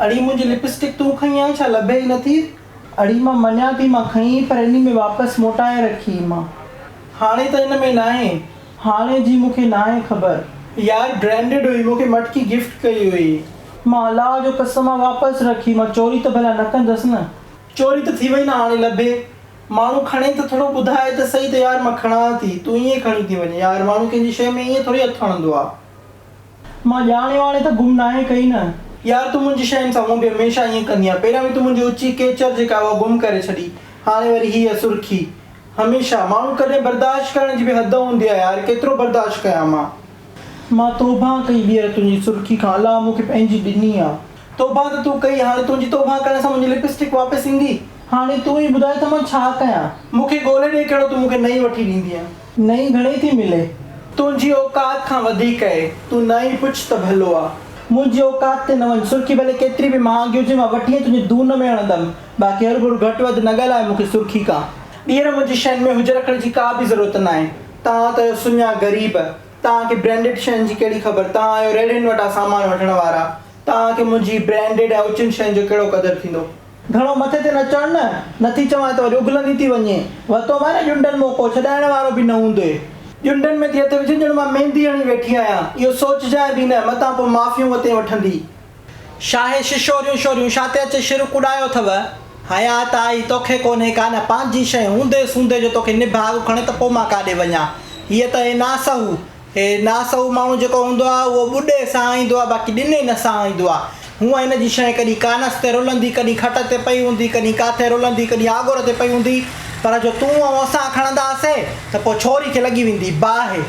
अड़ी मुझे लिपस्टिक तू खई आ छा लभे ही नथी। अड़ी मां मञा थी मां खई पर इन में वापस मोटाए रखी मां। हाणे त इन में नाहे। हाणे जी मूंखे नाहे ख़बर यार, ब्रांडेड हुई, मूंखे मटकी गिफ्ट कई हुई। मां अलाह जो कसम वापस रखी। मां चोरी त भला न कंदसि न। चोरी त थी वई न, हाणे लभे माण्हू खणे त थोरो ॿुधाए त सही त यार मां खणा थी, तूं ईअं खणी थी वञे यार। माण्हू कंहिंजी शइ में ईअं थोरी हथु हणंदो आहे। मां ॼाणे वाणे त गुम नाहे कई न यार। तूं मुंहिंजी शयुनि सां मूं बि हमेशह ईअं कंदी आहे। पहिरियों बि तूं मुंहिंजी ऊची केचर जेका उहा गुम करे छॾी, हाणे वरी हीअ सुर्खी। हमेशह माण्हू कॾहिं बर्दाश्त करण जी बि हद हूंदी आहे यार, केतिरो बर्दाश्त कयां मां तौबा कई ॿीहर तुंहिंजी सुर्खी खां। अलाह मूंखे पंहिंजी ॾिनी आहे। तौबा त तूं कई, हाणे तुंहिंजी तौबा करण सां मुंहिंजी लिपस्टिक वापसि ईंदी। हाणे तूं ई ॿुधाए त मां छा कयां। मूंखे ॻोल्हे ॾे कहिड़ो तूं मूंखे नई वठी ॾींदी आहे। नई घणी थी मिले? तुंहिंजी औकात खां वधीक आहे। तूं नई पुछ त भलो आहे। मुंहिंजी औकात ते न वञ। सुर्खी भले केतिरी बि महांगी हुजे मां वठी तुंहिंजे दून में हणंदमि। बाक़ी हर गुरु घटि वधि न ॻाल्हाए मूंखे सुर्खी खां। ॿीहर मुंहिंजी शयुनि में हुज रखण जी का बि ज़रूरत न आहे। तव्हां त सुञा ग़रीब, तव्हांखे ब्रांडेड शयुनि जी कहिड़ी ख़बर। तव्हां आहियो रेडियुनि वटां सामान वठण वारा। तव्हांखे मुंहिंजी ब्रांडेड ऐं उचियुनि शयुनि जो कहिड़ो क़दुरु थींदो। घणो मथे ते न चढ़ न, नथी चवां त वरी उगलंदी थी वञे। वरितो मां न ॼुंडनि मौक़ो, छॾाइण वारो बि न हूंदो। ॼुंडनि में थी हथ विझ ॼण मां मेहंदी हणी वेठी आहियां। इहो सोचजांइ बि न, मतां पोइ माफ़ियूं वते वठंदी। शाहे शिशोरियूं शोरियूं छा ते अचे शिरक उॾायो अथव। हयात आई तोखे कोन्हे का न पंहिंजी शइ हूंदे सूंदे जो तोखे निभाग खणे त पोइ मां काॾे वञा। हीअ त हे नासहू माण्हू जेको हूंदो आहे उहो ॿुॾे सां ईंदो आहे, बाक़ी ॾिने न सां ईंदो आहे। हूअं हिन जी शइ कॾहिं कानस ते रुलंदी, कॾहिं खट ते पई हूंदी, कॾहिं काथे रुलंदी, कॾहिं आगुर ते पई हूंदी। पर जो तूं ऐं असां खणंदासीं त पोइ छोरी खे लॻी वेंदी बाहि।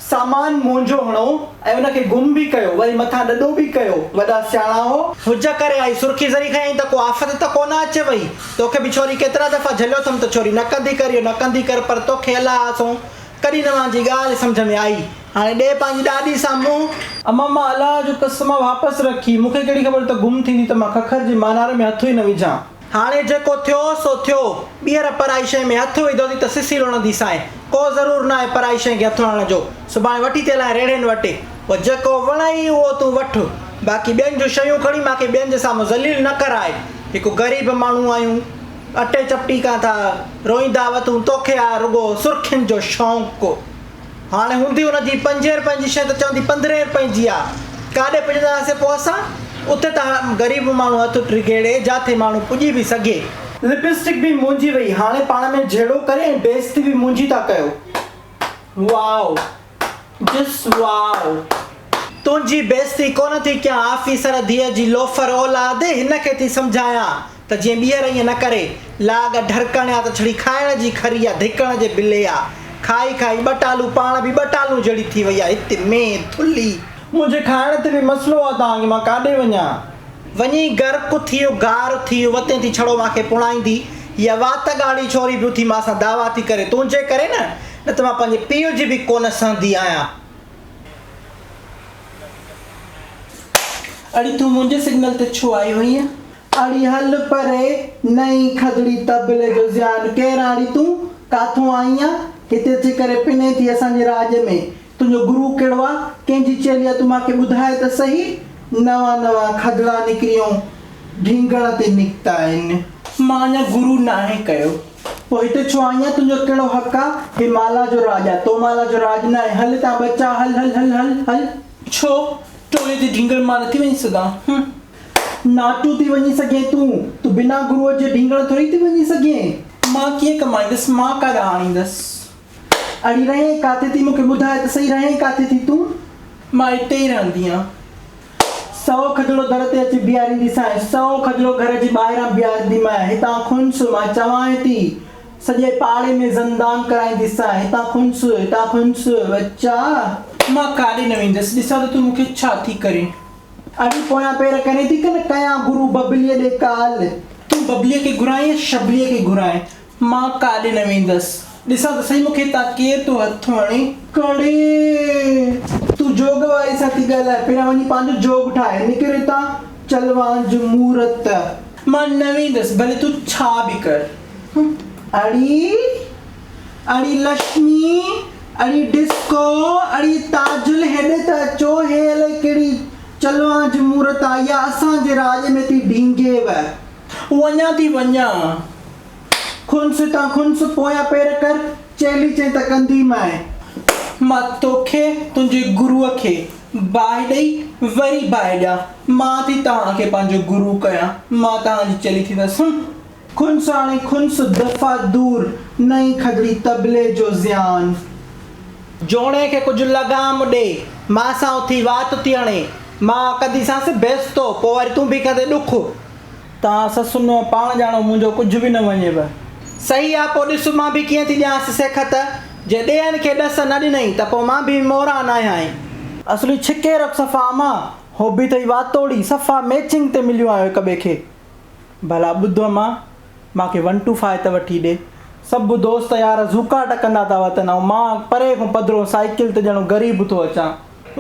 सामान मुंहिंजो हणो ऐं उनखे गुम बि कयो, वरी मथां ॾॾो बि कयो। वॾा सियाणा हो हुज करे आई सुर्खी ज़री खई त को आफ़त त कोन अचे वई। तोखे बि छोरी केतिरा दफ़ा झलियो अथमि त छोरी न कंदी कर, इहो न कंदी कर, पर तोखे अलाह सो कॾहिं न मुंहिंजी ॻाल्हि सम्झ में आई। हाणे ॾे पंहिंजी ॾाॾी साम्हूं। अमा मां अलाह जो कसम वापसि रखी। मूंखे कहिड़ी ख़बर त गुम थींदी त मां खखर जे मानार में हथु ई न विझां। हाणे जेको थियो सो थियो। ॿीहर पराई शइ में हथु विधो त सिसी लुणंदी साए। को ज़रूरु न आहे पराई शइ खे हथु हणण जो। सुभाणे वठी थी हलाए रेड़ियुनि वटि, पोइ जेको वणई उहो तूं वठि। बाक़ी ॿियनि जूं शयूं खणी मूंखे ॿियनि जे साम्हूं ज़लील न कराए। हिकु ग़रीब माण्हू आहियूं, अटे चपटी खां था रोईंदा वतूं, तोखे आहे रुॻो सुर्खियुनि जो शौक़ु। हाणे हूंदी हुनजी 5 रुपए जी शइ त चवंदी 15 रुपए जी आहे। काॾे पुॼंदासीं पोइ असां? उते त ग़रीब माण्हू हथु ट्रिगेड़े जाथे माण्हू पुॼी बि सघे। लिपस्टिक बि मुंहिंजी वई, हाणे पाण में जहिड़ो करे ऐं बेइज़ती बि मुंहिंजी था कयो। Wow, just wow. तुंहिंजी बेइज़ती कोन थी कयां आफ़ीसर धीअ जी लोफर औलाद। हिन खे थी सम्झायां त जीअं ॿीहर ईअं न करे। लाग ढरकण या त छड़ी खाइण जी खरी आहे, धिकण जे बिले आहे। खाई खाई ॿटालू पाण बि ॿटालू जहिड़ी थी वई आहे। हिते में थुली मुंहिंजे खाइण ते बि मसलो आहे तव्हांखे। मां काॾे वञा? वञी गर्क थी वियो, गार थी वियो, वते थी छड़ो मूंखे पुणाईंदी। इहा वात ॻाढ़ी छोरी बि उथी मां सां दावा थी करे तुंहिंजे करे न त मां पंहिंजे पीउ जी बि कोन सहंदी आहियां। अड़ी तूं मुंहिंजे सिग्नल ते छो आई हुई? अड़ी हल परे, नई खदड़ी तबले जो ज़ियान। केरु आड़ी तूं? काथों आई आहीं? हिते अची करे पिने थी असांजे राज में। तुंहिंजो गुरु कहिड़ो आहे? कंहिंजी चेली आहे? तूं मूंखे ॿुधाए त सही। नवां खदड़ा निकिरियूं, ढींगण ते निकिता आहिनि। मां अञा गुरु नाहे कयो। पोइ हिते छो आई आहीं? तुंहिंजो कहिड़ो हक़ आहे? हे माला जो राज आहे, तो माला जो राज न आहे। हल तव्हां बचा, हल हल हल हल हल। छो टोले ते ढींगण मां नथी वञी सघां? नाटू थी वञी सघे तूं बिना गुरूअ जे ढींगण थोरी थी वञी सघे। मां कीअं कमाईंदसि? मां काॾा आणींदसि? अड़ी रहे काथे थी? मूंखे ॿुधाए त सही, रहे काथे थी तूं? मां हिते ई रहंदी आहियां। 100 खजड़ो दर ते अची बीहारींदीसांइ, 100 खजड़ो घर जे ॿाहिरां बीहारींदीमांइ। हितां खुंस, मां चवां थी सॼे पाड़े में ज़नदान कराईंदीसांइ। हितां खुंस बच्चा। मां काॾे न वेंदसि। ॾिसां त तूं मूंखे छा थी करे। अड़ी पोयां पेर करे थी कयां गुरु बबलीअ ॾे काल। तूं बबलीअ खे घुराए या शबलीअ खे घुराए? मां काॾे न वेंदसि। ॾिसां त सही मूंखे हितां केरु थो हथु हणे। कड़े तूं जोग वारी सां थी ॻाल्हाए? पहिरियां वञी पंहिंजो जोग ठाहे निकिर हितां। चलवान जो मूरत। मां न वेंदसि भले तूं छा बि कर। अड़ी लक्ष्मी, अड़ी डिस्को, अड़ी ताजुल हेॾे त अचो। हे अलाए कहिड़ी चलो आज मुहूर्त आया असांजे राज में थी ढींगेव वञा थी वञा खुंस तां खुंस पोयां पेर कर चेली चई त कंदी मां तोखे तुंहिंजे गुरुअ खे बाहि ॾेई वरी बाहि ॾियां मां थी तव्हांखे पंहिंजो गुरु कयां मां तव्हांजी चेली थी वसि खुंस हाणे खुंस दफ़ा दूर नई खदड़ी तबले जो ज़ियान जोड़े खे कुझु लगाम ॾे मां सां उथी वात थी हणे मां कदी सांसि बेस्तो पोइ वरी तूं बि कंदे ॾुख तव्हां ससु नुंहुं पाण ॼाणो मुंहिंजो कुझु बि न वञेव सही आहे पोइ ॾिस मां बि कीअं थी ॾियांसि सेखत जे ॿियनि खे ॾस न ॾिनई त पोइ मां बि मोरा न आहियां असली छिके रख सफ़ा मां हो बि अथई वातोड़ी सफ़ा मैचिंग ते मिलियो आहियो हिक ॿिए खे भला ॿुधो मूंखे 1 to 5 त वठी ॾे सभु दोस्त यार ज़ूका टकंदा था वतन ऐं मां परे खां पधरो साइकिल ते ॼणो ग़रीब थो अचां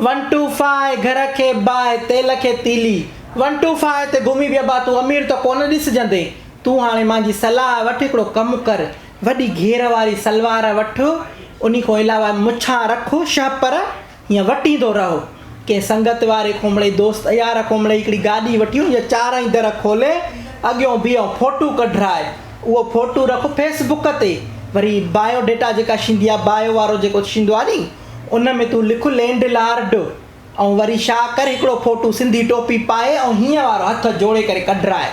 1 to 5 घर खे बाहि तेल खे तीली 1 to 5 ते घुमी बि अबा तूं अमीर त कोन ॾिसजंदे तूं हाणे मुंहिंजी सलाह वठि हिकिड़ो कमु कर वॾी घेर वारी सलवार वठ उन खां अलावा मुछां रख छापर हीअं वटींदो रहो कंहिं संगत वारे खां मिड़ई दोस्त यार खां मिड़ई हिकिड़ी गाॾी वठी या 4 दर खोले अॻियों बीहो फ़ोटू कढाए उहो फ़ोटू रख फेसबुक ते वरी बायोडेटा जेका थींदी आहे बायो वारो जेको थींदो आहे नी उन में तूं लिख लैंडलॉर्ड ऐं वरी छा कर हिकिड़ो फ़ोटू सिंधी टोपी पाए ऐं हीअं वारो हथ जोड़े करे कढाए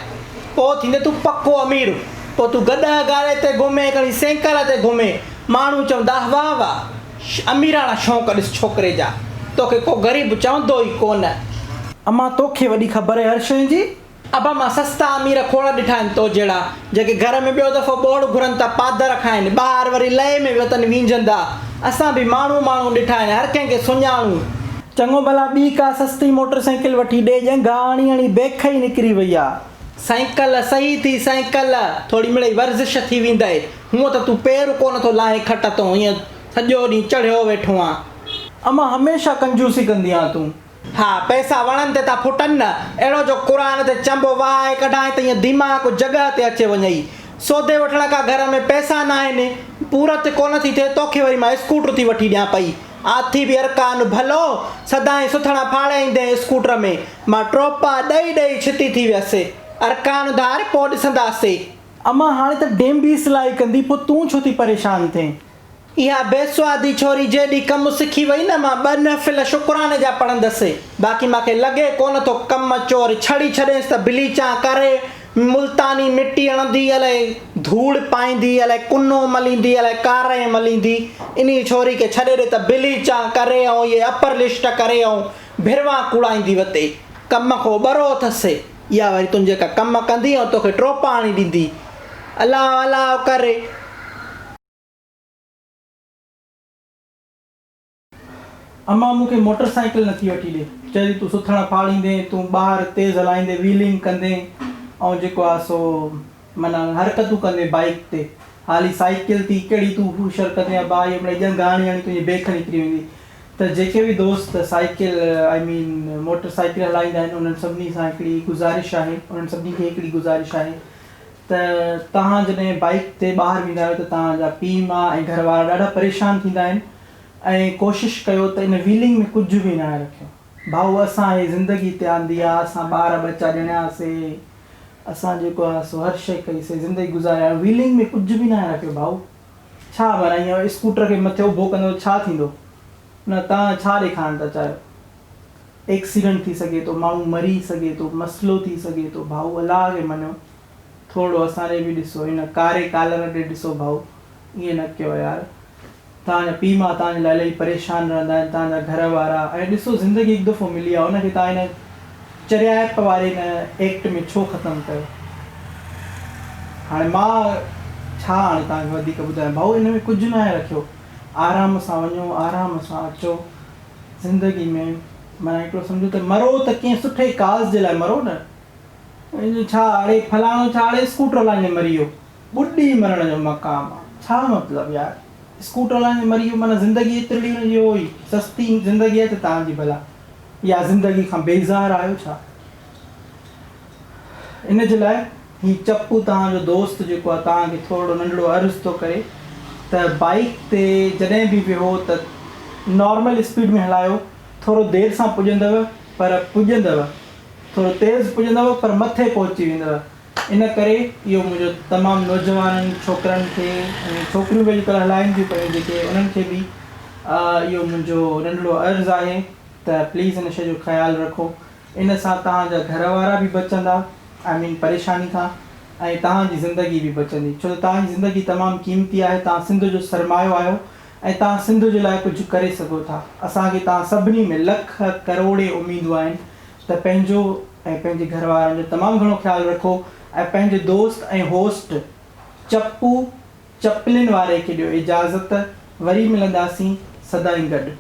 पोइ थींदे तूं पको अमीर पोइ तूं गॾह गारे ते घुमे हिकिड़ी साइकिल ते घुमे माण्हू चवंदा वाह वाह अमीराणा शौक़ु ॾिस छोकिरे जा तोखे को ग़रीब चवंदो ई कोन अमां तोखे वॾी ख़बर आहे हर शइ जी अब मां सस्ता अमीर खोड़ ॾिठा आहिनि तो जहिड़ा जेके घर में ॿियो दफ़ो ॿोड़ घुरनि था पादर खाइनि ॿाहिरि वरी लहे में वतन वींझंदा असां बि माण्हू ॾिठा आहिनि हर कंहिंखे सुञाणूं चङो भला ॿी का सस्ती मोटरसाइकिल वठी ॾे ॼण गाणी हणी बेख ई निकिरी वई आहे साइकिल सही थी साइकिल थोरी मिड़ई वर्ज़िश थी वेंदई हूअं त तूं पेर कोन थो लाहे खट तो हीअं सॼो ॾींहुं चढ़ियो वेठो आहे अमां हमेशह कंजूसी कंदी आहीं तूं हा पैसा वणनि ते था फुटनि न अहिड़ो जो क़ुर ते चंबो वाहे कढाए त ईअं दिमाग़ जॻह ते अचे वञई सौदे वठण खां घर में पैसा न आहिनि पूरत कोन थी थिए तोखे वरी मां स्कूटर थी वठी ॾियां पई आथी बि अरकान भलो सदाईं सुथणा फाड़े ईंदे स्कूटर में मां ट्रोपा ॾेई छिती थी वियसि अरकान धार पोइ ॾिसंदासीं अमां हाणे त डेंबी सिलाई कंदी पोइ तूं छो थी परेशान थिए इहा बेस्वादी छोरी जेॾी कमु सिखी वई न मां 2 नफ़िल शुक्राने जा पढ़ंदसि बाक़ी मूंखे लॻे कोन थो कमु चोर छड़ी छॾेसि त बिलीचा करे मुल्तानी मिटी हणंदी अलाए धूड़ पाईंदी अलाए कुनो मलींदी अलाए कारे मलींदी इन छोरी खे छॾे ॾे त बिलीचा करे ऐं इहे अपर लिस्ट करे ऐं भिरवा कूड़ाईंदी वते कम खां ॿरो अथसि इहा वरी तुंहिंजे जेका कमु कंदी ऐं तोखे ट्रोपा आणी ॾींदी अलाह अलाह करे अम्मा मूंखे मोटरसाइकिल नथी वठी ॾे चई तूं सुथणा फाड़ींदे तूं ॿाहिरि तेज़ हलाईंदे व्हीलिंग कंदे ऐं जेको आहे सो माना हरकतूं कंदे बाइक ते हाली साइकिल थी कहिड़ी तूं हुशर कंदे भाई मिड़ई ॼण गाणी हणी तुंहिंजी बेख निकिरी वेंदी त जेके बि दोस्त साइकिल आई मीन मोटरसाइकिल हलाईंदा आहिनि उन्हनि सभिनी सां हिकिड़ी गुज़ारिश आहे उन्हनि सभिनी खे हिकिड़ी गुज़ारिश आहे त तव्हां जॾहिं बाइक ते ॿाहिरि वेंदा आहियो त तव्हांजा पीउ माउ ऐं घर वारा ॾाढा परेशान थींदा आहिनि ऐं कोशिशि कयो त इन व्हीलिंग में कुझु बि न रखियो भाऊ असां इहे ज़िंदगी ते आंदी आहे असां ॿार बच्चा ॼणियासीं असां जेको आहे सो हर शइ कईसीं ज़िंदगी गुज़ारिया व्हीलिंग में कुझु बि न रखियो भाऊ छा माना ईअं स्कूटर खे मथे उभो कंदो छा थींदो न तव्हां छा ॾेखारणु था चाहियो एक्सीडेंट थी सघे थो माण्हू मरी सघे थो मसइलो थी सघे थो भाऊ अलाह खे मञो थोरो असांजे बि ॾिसो हिन कारे कालर ॾे ॾिसो भाऊ ईअं न कयो यार तव्हांजा पीउ माउ तव्हांजे लाइ इलाही परेशान रहंदा आहिनि तव्हांजा घर वारा ऐं ॾिसो ज़िंदगी हिकु दफ़ो मिली आहे हुनखे तव्हां हिन चरियाप वारे हिन एक्ट में छो ख़तमु कयो हाणे मां छा हाणे तव्हांखे वधीक ॿुधायां भाऊ हिन में कुझु न आहे रखियो आराम सां वञो आराम सां अचो ज़िंदगी में माना हिकिड़ो सम्झो त मरो त कीअं सुठे काज़ जे लाइ मरो न छा हाणे फलाणो छा हाणे स्कूटर हलाईंदे मरी वियो ॿुॾी मरण जो मक़ाम आहे छा मतिलबु यार स्कूटर हलाईंदे मरी वियो माना ज़िंदगी एतिरी हुनजी हुई सस्ती ज़िंदगी आहे त तव्हांजी भला या ज़िंदगी खां बेज़ार आहियो छा इन जे लाइ हीउ चपू तव्हांजो दोस्त जेको आहे तव्हांखे थोरो नंढड़ो अर्ज़ु थो करे त बाइक ते जॾहिं बि वियो त नॉर्मल स्पीड में हलायो थोरो देरि सां पुॼंदव पर पुॼंदव, थोरो तेज़ पुॼंदव पर मथे पहुची वेंदव। इन करे इहो मुंहिंजो तमामु नौजवाननि छोकिरनि खे ऐं छोकिरियूं बि अॼुकल्ह हलाइनि थियूं पियूं जेके, उन्हनि खे बि इहो मुंहिंजो नंढिड़ो अर्ज़ु आहे त प्लीज़ हिन शइ जो ख़्यालु रखो। इन सां तव्हांजा घर वारा बि बचंदा, आई मीन परेशानी खां, ऐं तव्हांजी ज़िंदगी बि बचंदी, छो त तव्हांजी ज़िंदगी तमामु क़ीमती आहे। तव्हां सिंध जो सरमायो आहियो ऐं तव्हां सिंध जे लाइ कुझु करे सघो था। असांखे तव्हां सभिनी में लख करोड़े उमेदूं आहिनि त पंहिंजो ऐं पंहिंजे घर वारनि जो तमामु घणो ख़्यालु रखो ऐं पंहिंजे दोस्त ऐं होस्ट चप्पू चपलिन वारे खे ॾियो इजाज़त। वरी मिलंदासीं सदाईं गॾु।